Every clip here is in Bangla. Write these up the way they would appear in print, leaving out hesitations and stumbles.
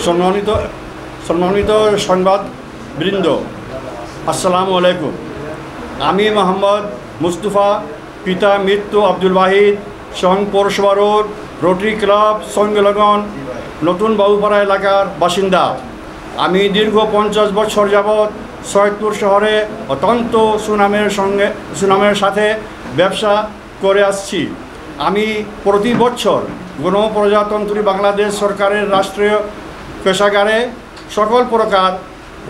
সম্মানিত সম্মানিত সংবাদবৃন্দ, আসসালামু আলাইকুম। আমি মোহাম্মদ মুস্তফা, পিতা মৃত্যু আব্দুল ওয়াহিদ, সং পৌরসভা রোড, রোটারি ক্লাব সংলগ্ন নতুন বাবুপাড়া এলাকার বাসিন্দা। আমি দীর্ঘ 50 বছর যাবৎ সৈয়দপুর শহরে অত্যন্ত সুনামের সাথে ব্যবসা করে আসছি। আমি প্রতি বছর গণপ্রজাতন্ত্রী বাংলাদেশ সরকারের রাষ্ট্রীয় কোষাগারে সকল প্রকার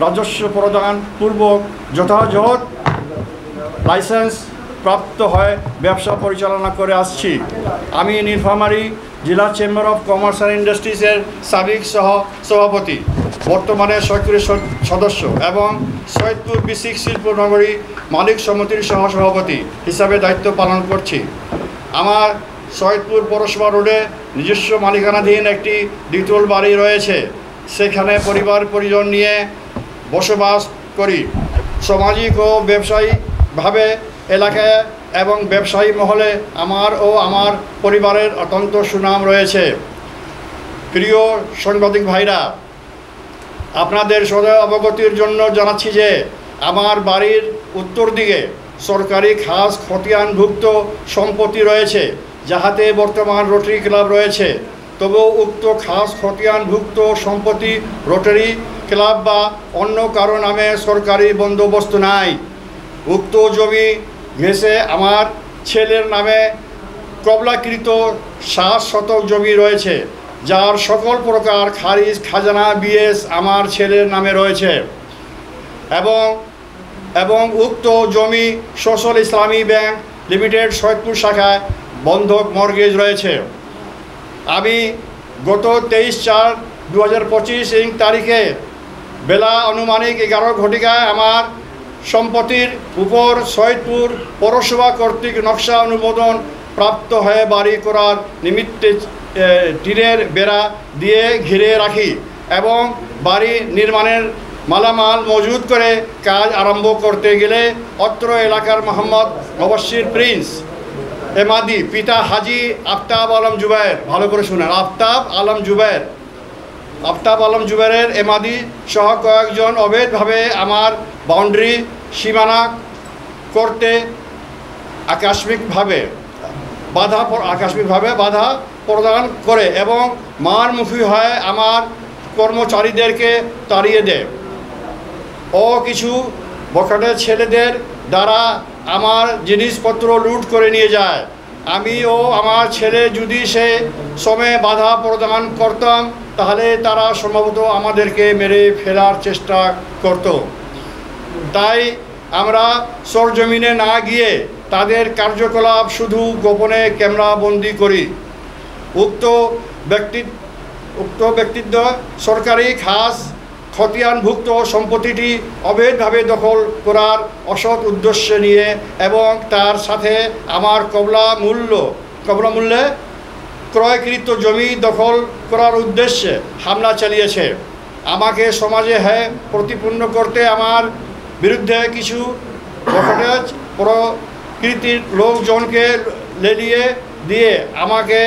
রাজস্ব প্রদান পূর্বক যথাযথ লাইসেন্স প্রাপ্ত হয়ে ব্যবসা পরিচালনা করে আসছি। আমি নীলফামারী জেলা চেম্বার অফ কমার্স অ্যান্ড ইন্ডাস্ট্রিজের সাবেক সভাপতি, বর্তমানে সক্রিয় সদস্য এবং সৈয়দপুর বিসিক শিল্পনগরী মালিক সমিতির সহসভাপতি হিসাবে দায়িত্ব পালন করছি। আমার সৈয়দপুর পৌরসভা রোডে নিজস্ব মালিকানাধীন একটি দ্বিতল বাড়ি রয়েছে। সেখানে পরিবার পরিজন নিয়ে বসবাস করি। সামাজিক ও ব্যবসায়িকভাবে এলাকায় এবং ব্যবসায়ী মহলে আমার পরিবারের অত্যন্ত সুনাম রয়েছে। প্রিয় সাংবাদিক ভাইরা, আপনাদের সদয় অবগতির জন্য জানাচ্ছি যে আমার বাড়ির উত্তর দিকে সরকারি খাস খতিয়ানভুক্ত সম্পত্তি রয়েছে, যাহাতে বর্তমান রোটারি ক্লাব রয়েছে। তবুও উক্ত খাস খতিয়ানভুক্ত সম্পত্তি রোটারি ক্লাব বা অন্য কারো নামে সরকারি বন্দোবস্ত নাই। উক্ত জমি ঘেঁষে আমার ছেলের নামে কবলাকৃত 7 শতক জমি রয়েছে, যার সকল প্রকার খারিজ খাজানা বিএস আমার ছেলের নামে রয়েছে এবং উক্ত জমি সোশ্যাল ইসলামী ব্যাংক লিমিটেড সৈয়দপুর শাখায় বন্ধক মর্গেজ রয়েছে। আমি গত 23/4/2025 তারিখে বেলা আনুমানিক 11 ঘটিকায় আমার সম্পত্তির উপর সৈয়দপুর পৌরসভা কর্তৃক নকশা অনুমোদন প্রাপ্ত হয়ে বাড়ি করার নিমিত্তে টিনের বেড়া দিয়ে ঘিরে রাখি এবং বাড়ি নির্মাণের মালামাল মজুদ করে কাজ আরম্ভ করতে গেলে অত্র এলাকার মোহাম্মদ মুবাশশির প্রিন্স এমাদি, পিতা হাজি আফতাব আলম জুবায়ের, ভালো করে শুনেন, আফতাব আলম জুবায়ের এমাদি সহ কয়েকজন অবৈধভাবে আমার বাউন্ডারি সীমানা করতে আকস্মিকভাবে বাধা প্রদান করে এবং মারমুখী হয়ে আমার কর্মচারীদেরকে তাড়িয়ে দেয় ও কিছু বখাটে ছেলেদের দ্বারা আমার জিনিসপত্র লুট করে নিয়ে যায়। আমি ও আমার ছেলে যদি সে সময়ে বাধা প্রদান করতাম, তাহলে তারা সম্ভবত আমাদেরকে মেরে ফেলার চেষ্টা করত। তাই আমরা সরজমিনে না গিয়ে তাদের কার্যকলাপ শুধু গোপনে ক্যামেরাবন্দি করি। উক্ত ব্যক্তিত্ব সরকারি খাস খতিয়ানভুক্ত সম্পত্তিটি অবৈধভাবে দখল করার অসৎ উদ্দেশ্য নিয়ে এবং তার সাথে আমার কবলা মূল্যে ক্রয়কৃত জমি দখল করার উদ্দেশ্যে হামলা চালিয়েছে। আমাকে সমাজে প্রতিপন্ন করতে আমার বিরুদ্ধে কিছু বখাটে প্রকৃতির লোকজনকে লেলিয়ে দিয়ে আমাকে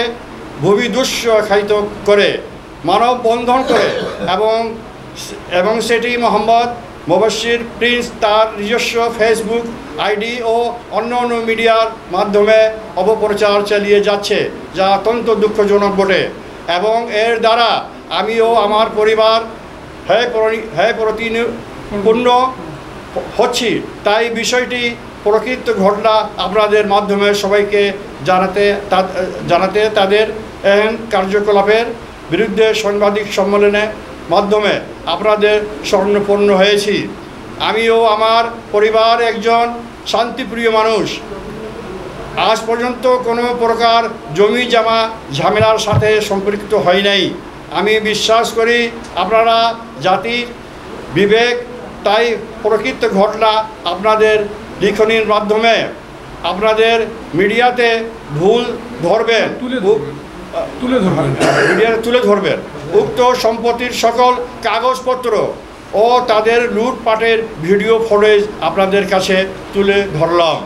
ভূমিদস্যুখায়িত করে মানববন্ধন করে এবং সেটি মোহাম্মদ মুবাশশির প্রিন্স তার নিজস্ব ফেসবুক আইডি ও অন্যান্য মিডিয়ার মাধ্যমে অপপ্রচার চালিয়ে যাচ্ছে, যা অত্যন্ত দুঃখজনক বটে এবং এর দ্বারা আমি ও আমার পরিবার প্রতিপন্ন হচ্ছি। তাই বিষয়টি প্রকৃত ঘটনা আপনাদের মাধ্যমে সবাইকে জানাতে তাদের এহেন কার্যকলাপের বিরুদ্ধে সাংবাদিক সম্মেলনের মাধ্যমে আপনাদের স্মরণাপন্ন হয়েছি। আমিও আমার পরিবার একজন শান্তিপ্রিয় মানুষ। আজ পর্যন্ত কোনো প্রকার জমি জমা ঝামেলার সাথে সম্পৃক্ত হয় নাই। আমি বিশ্বাস করি আপনারা জাতির বিবেক, তাই প্রকৃত ঘটনা আপনাদের লিখনির মাধ্যমে আপনাদের মিডিয়াতে তুলে ধরবেন। উক্ত সম্পত্তির সকল কাগজপত্র ও তাদের লুটপাটের ভিডিও ফুটেজ আপনাদের কাছে তুলে ধরলাম।